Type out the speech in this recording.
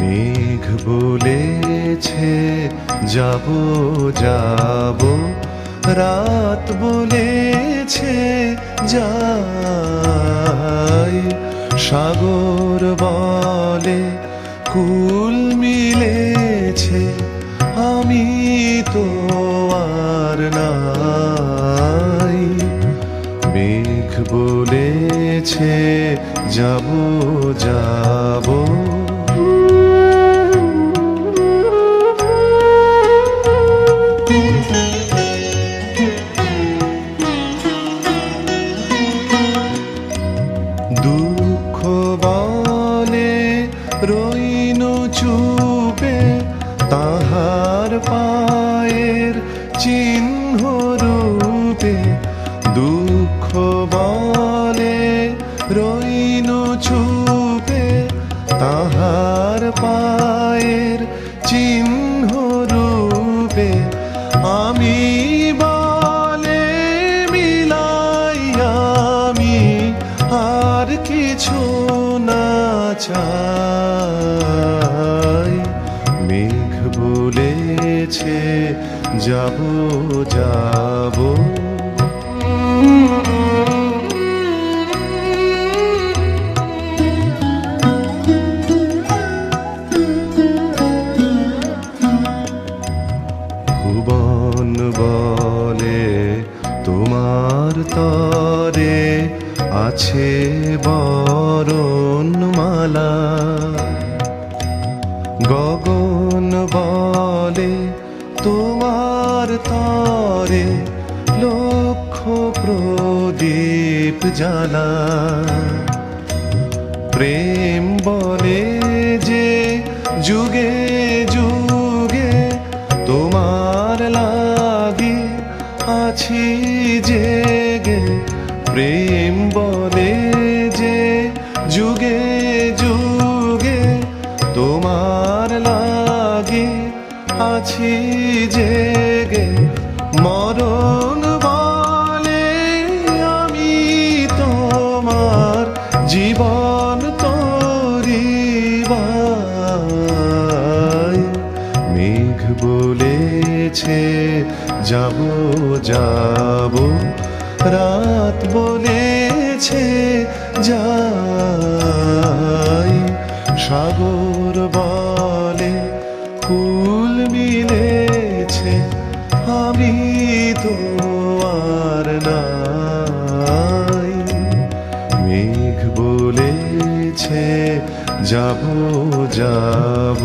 মেঘ বলেছে যাব যাব, রাত বলেছে যাই। সাগর বলে কুল মিলেছে, আমি তো আর নাই। মেঘ বলেছে যাব যাব, দুঃখ বলে রইনু চুপে, তাহার পায়ের চিহ্ন রূপে। দুঃখ বলে রইনু চুপে, তাহার পায়ের চিহ্ন রূপে। আমি বলে মিলাই আমি আর কিছু না চাই। মেঘ বলেছে যাব যাব, ভুবন বলে তোমার তরে আছে বরণমালা। গগন বলে তোমার তরে লক্ষ প্রদীপ জ্বালা। প্রেম বলে যে যুগে যুগে তোমার লাগি আছি জেগে। প্রেম বলে যে যুগে যুগে তোমার লাগি আছি জেগে। মরণ বলে আমি তোমার জীবন তরিবাই। মেঘ বলেছে যাব যাব, রাত বলেছে যাই। সাগর বলে কুল মিলেছে, আমি তো আর নাই। মেঘ বলেছে যাব যাব।